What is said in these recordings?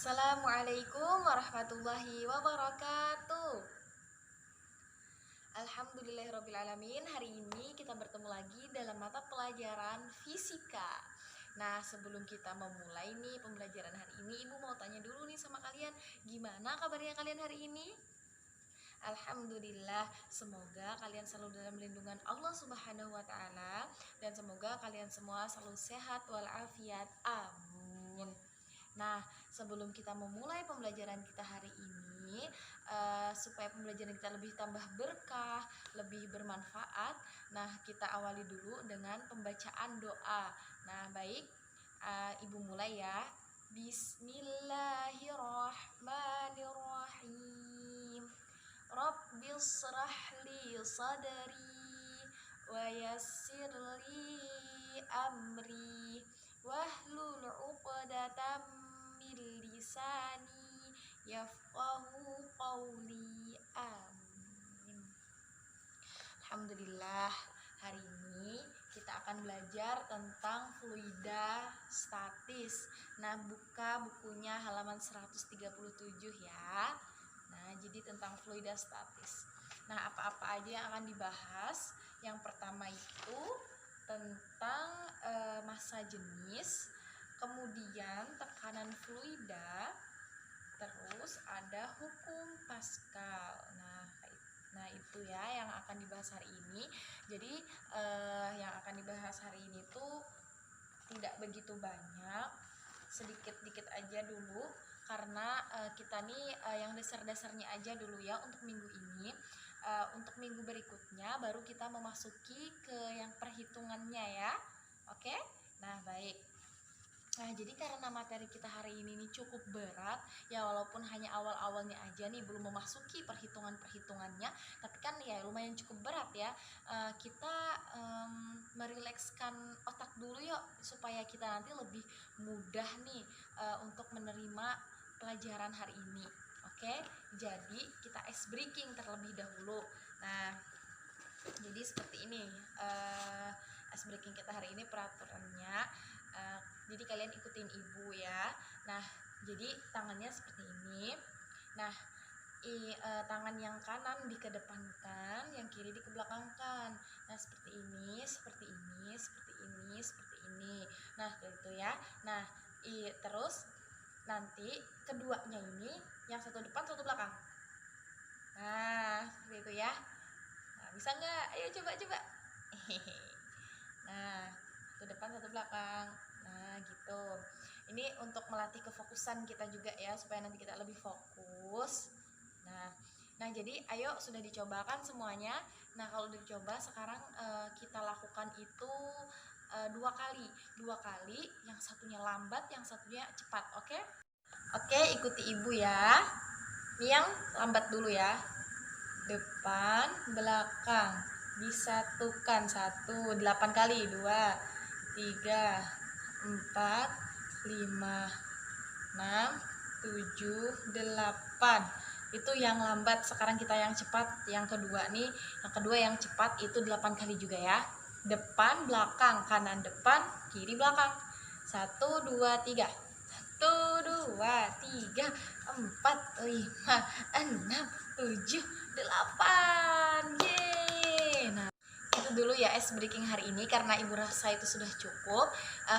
Assalamualaikum warahmatullahi wabarakatuh. Alhamdulillahirrabbilalamin. Hari ini kita bertemu lagi dalam mata pelajaran fisika. Nah, sebelum kita memulai nih pembelajaran hari ini, Ibu mau tanya dulu nih sama kalian, gimana kabarnya kalian hari ini? Alhamdulillah, semoga kalian selalu dalam lindungan Allah Subhanahu wa taala dan semoga kalian semua selalu sehat walafiat. Amin. Nah, sebelum kita memulai pembelajaran kita hari ini, supaya pembelajaran kita lebih tambah berkah, lebih bermanfaat, nah kita awali dulu dengan pembacaan doa. Nah, baik, Ibu mulai ya. Bismillahirrahmanirrahim. Rabbishrah li sadri wa yassir li amri wahlul 'uqdatam min lisani yafqahu qawli. Amin. Alhamdulillah, hari ini kita akan belajar tentang fluida statis. Nah, buka bukunya halaman 137 ya. Nah, jadi tentang fluida statis. Nah, apa-apa aja yang akan dibahas? Yang pertama itu tentang massa jenis, kemudian tekanan fluida, terus ada hukum Pascal. Nah itu ya yang akan dibahas hari ini. Jadi yang akan dibahas hari ini tuh tidak begitu banyak, sedikit-dikit aja dulu karena kita nih yang dasar-dasarnya aja dulu ya untuk minggu ini. Untuk minggu berikutnya baru kita memasuki ke yang perhitungannya ya. Oke? Nah, baik. Nah, jadi karena materi kita hari ini nih cukup berat, ya walaupun hanya awal-awalnya aja nih belum memasuki perhitungan-perhitungannya, tapi kan ya lumayan cukup berat ya. Kita merilekskan otak dulu yuk supaya kita nanti lebih mudah nih untuk menerima pelajaran hari ini. Oke, jadi kita ice breaking terlebih dahulu. Nah, jadi seperti ini ice breaking kita hari ini peraturannya. Jadi kalian ikutin ibu ya. Nah, jadi tangannya seperti ini. Nah, tangan yang kanan dikedepankan, yang kiri dikebelakangkan. Nah, seperti ini, seperti ini, seperti ini, seperti ini. Nah, gitu ya. Nah, terus nanti keduanya ini yang satu depan satu belakang. Nah, seperti itu ya. Nah, bisa nggak? Ayo coba. Nah, satu depan satu belakang. Nah, gitu. Ini untuk melatih kefokusan kita juga ya, supaya nanti kita lebih fokus. Nah jadi ayo sudah dicobakan semuanya. Nah, kalau dicoba sekarang kita lakukan itu dua kali, yang satunya lambat, yang satunya cepat. Oke, ikuti ibu ya. Ini yang lambat dulu ya. Depan, belakang, disatukan 1, 8 kali, 2, 3, 4, 5, 6, 7, 8. Itu yang lambat. Sekarang kita yang cepat, yang kedua nih. Yang kedua yang cepat itu 8 kali juga ya. Depan, belakang, kanan depan, kiri belakang. 1, 2, 3. 1, 2, 3, 4, 5, 6, 7, 8. Yeay. Nah, itu dulu ya ice breaking hari ini, karena ibu rasa itu sudah cukup.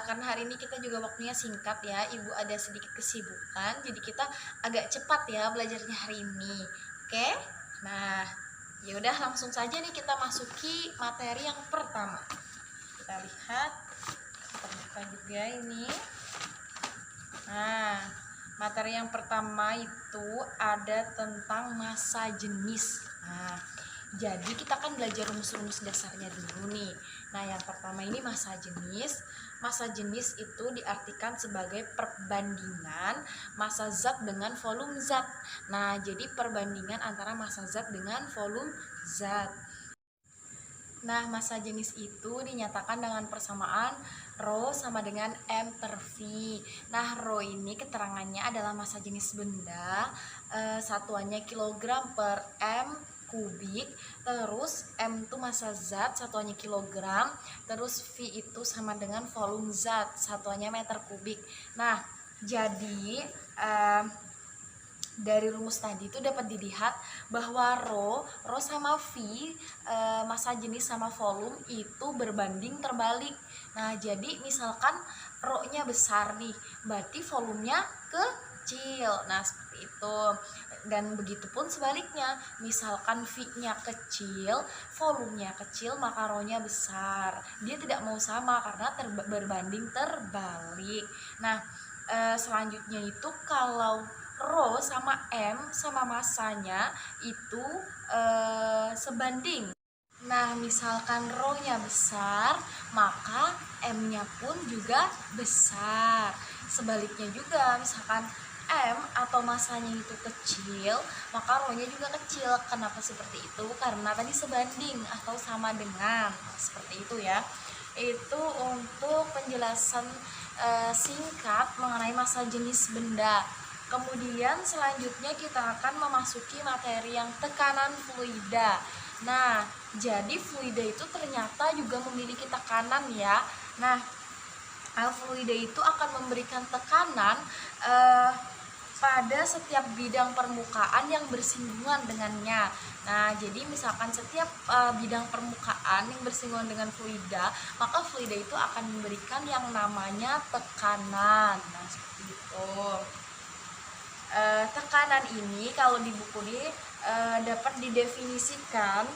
Karena hari ini kita juga waktunya singkat ya, ibu ada sedikit kesibukan, jadi kita agak cepat ya belajarnya hari ini. Oke? Nah, ya udah langsung saja nih kita masuki materi yang pertama. Kita lihat, terbuka juga ini. Nah, materi yang pertama itu ada tentang massa jenis. Nah, jadi kita kan belajar rumus-rumus dasarnya dulu nih. Nah, yang pertama ini massa jenis. Massa jenis itu diartikan sebagai perbandingan massa zat dengan volume zat. Nah, jadi perbandingan antara massa zat dengan volume zat. Nah, massa jenis itu dinyatakan dengan persamaan Rho sama dengan M per V. Nah, Rho ini keterangannya adalah massa jenis benda, satuannya kilogram per M kubik, terus M itu massa zat, satuannya kilogram, terus V itu sama dengan volume zat, satuannya meter kubik. Nah, Jadi dari rumus tadi itu dapat dilihat bahwa rho sama V, massa jenis sama volume itu berbanding terbalik. Nah, jadi misalkan rho-nya besar nih, berarti volumenya kecil. Nah, seperti itu. Dan begitupun sebaliknya, misalkan V-nya kecil, volumenya kecil, maka rho-nya besar. Dia tidak mau sama karena berbanding terbalik. Nah, selanjutnya itu kalau rho sama M sama massanya itu sebanding. Nah, misalkan rho-nya besar, maka M-nya pun juga besar. Sebaliknya juga, misalkan M atau massanya itu kecil, maka rho-nya juga kecil. Kenapa seperti itu? Karena tadi sebanding atau sama dengan. Seperti itu ya. Itu untuk penjelasan singkat mengenai massa jenis benda. Kemudian selanjutnya kita akan memasuki materi yang tekanan fluida. Nah, jadi fluida itu ternyata juga memiliki tekanan ya. Nah, fluida itu akan memberikan tekanan pada setiap bidang permukaan yang bersinggungan dengannya. Nah, jadi misalkan setiap bidang permukaan yang bersinggungan dengan fluida, maka fluida itu akan memberikan yang namanya tekanan. Nah, seperti itu. Tekanan ini kalau di buku ini dapat didefinisikan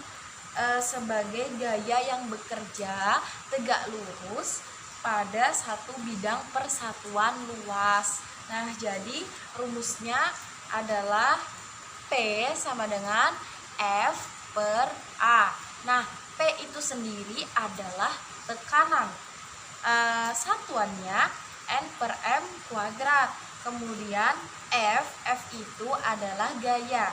sebagai gaya yang bekerja tegak lurus pada satu bidang persatuan luas. Nah, jadi rumusnya adalah P sama dengan F per A. Nah, P itu sendiri adalah tekanan. Satuannya N per M kuadrat. Kemudian F itu adalah gaya.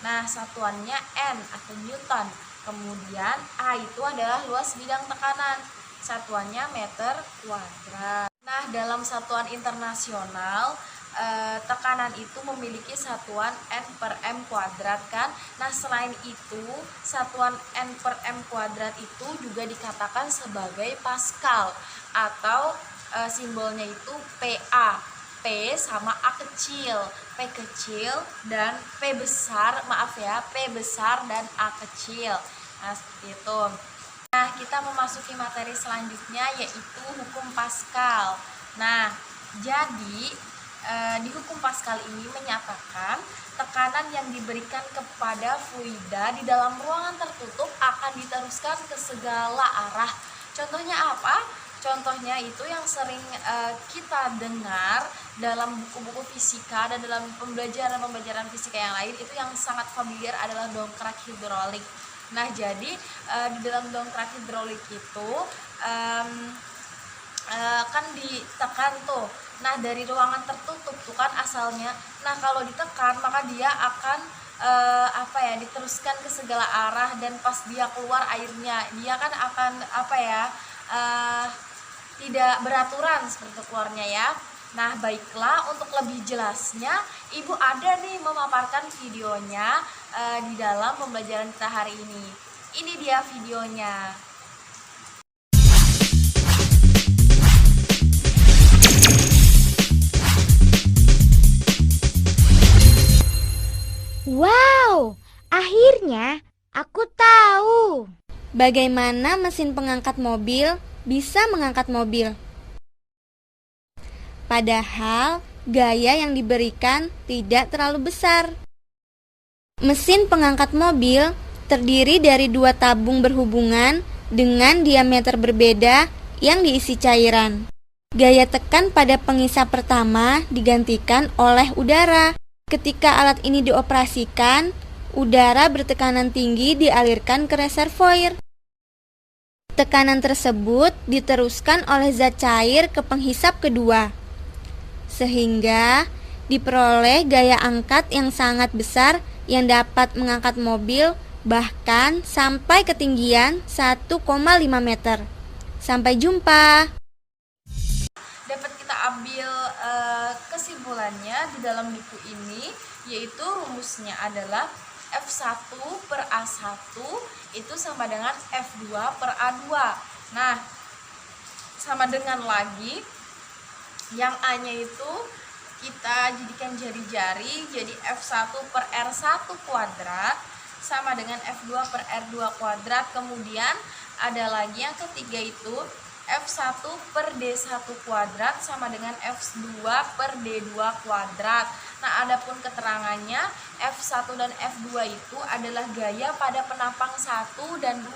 Nah, satuannya N atau Newton. Kemudian A itu adalah luas bidang tekanan. Satuannya meter kuadrat. Nah, dalam satuan internasional tekanan itu memiliki satuan N per M kuadrat kan. Nah, selain itu satuan N per M kuadrat itu juga dikatakan sebagai Pascal atau simbolnya itu PA. P sama A kecil, P kecil dan P besar, maaf ya, P besar dan A kecil. Nah, seperti itu. Nah, kita memasuki materi selanjutnya yaitu hukum Pascal. Nah, jadi di hukum Pascal ini menyatakan tekanan yang diberikan kepada fluida di dalam ruangan tertutup akan diteruskan ke segala arah. Contohnya apa? Contohnya itu yang sering kita dengar dalam buku-buku fisika dan dalam pembelajaran fisika yang lain, itu yang sangat familiar adalah dongkrak hidrolik. Nah, jadi di dalam dongkrak hidrolik itu kan ditekan tuh. Nah, dari ruangan tertutup tuh kan asalnya. Nah, kalau ditekan maka dia akan diteruskan ke segala arah, dan pas dia keluar airnya dia kan akan tidak beraturan seperti keluarnya ya. Nah, baiklah, untuk lebih jelasnya Ibu ada nih memaparkan videonya di dalam pembelajaran kita hari ini. Ini dia videonya. Wow, akhirnya aku tahu bagaimana mesin pengangkat mobil bisa mengangkat mobil. Padahal gaya yang diberikan tidak terlalu besar. Mesin pengangkat mobil terdiri dari dua tabung berhubungan dengan diameter berbeda yang diisi cairan. Gaya tekan pada pengisap pertama digantikan oleh udara. Ketika alat ini dioperasikan, udara bertekanan tinggi dialirkan ke reservoir. Tekanan tersebut diteruskan oleh zat cair ke penghisap kedua, sehingga diperoleh gaya angkat yang sangat besar yang dapat mengangkat mobil bahkan sampai ketinggian 1,5 meter. Sampai jumpa. Dapat kita ambil kesimpulannya di dalam buku ini, yaitu rumusnya adalah F1 per A1 itu sama dengan F2 per A2. Nah, sama dengan lagi yang A-nya itu kita jadikan jari-jari, jadi F1 per R1 kuadrat sama dengan F2 per R2 kuadrat. Kemudian ada lagi yang ketiga itu F1 per D1 kuadrat sama dengan F2 per D2 kuadrat. Nah, adapun keterangannya F1 dan F2 itu adalah gaya pada penampang 1 dan 2.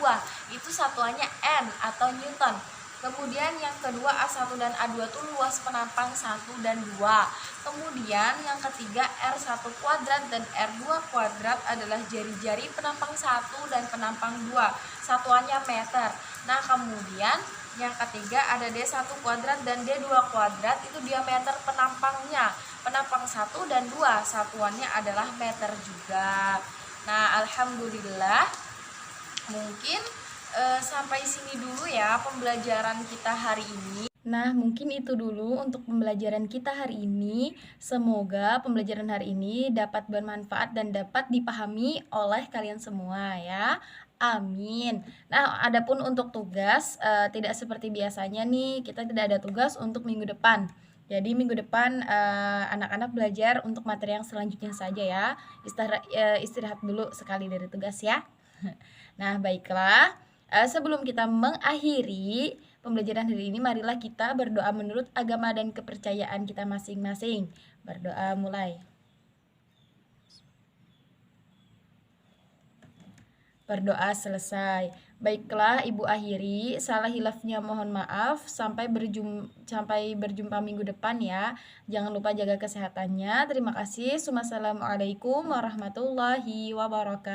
Itu satuannya N atau Newton. Kemudian yang kedua A1 dan A2 itu luas penampang 1 dan 2. Kemudian yang ketiga R1 kuadrat dan R2 kuadrat adalah jari-jari penampang 1 dan penampang 2. Satuannya meter. Nah, kemudian yang ketiga ada D1 kuadrat dan D2 kuadrat, itu diameter penampangnya. Penampang 1 dan 2 satuannya adalah meter juga. Nah, alhamdulillah mungkin sampai sini dulu ya pembelajaran kita hari ini. Nah, mungkin itu dulu untuk pembelajaran kita hari ini. Semoga pembelajaran hari ini dapat bermanfaat dan dapat dipahami oleh kalian semua ya. Amin. Nah, adapun untuk tugas tidak seperti biasanya nih, kita tidak ada tugas untuk minggu depan. Jadi minggu depan anak-anak belajar untuk materi yang selanjutnya saja ya. Istirahat dulu sekali dari tugas ya. Nah, baiklah. Sebelum kita mengakhiri pembelajaran hari ini, marilah kita berdoa menurut agama dan kepercayaan kita masing-masing. Berdoa mulai. Berdoa selesai. Baiklah, Ibu akhiri. Salah hilafnya mohon maaf. Sampai berjumpa minggu depan ya. Jangan lupa jaga kesehatannya. Terima kasih. Wassalamualaikum warahmatullahi wabarakatuh.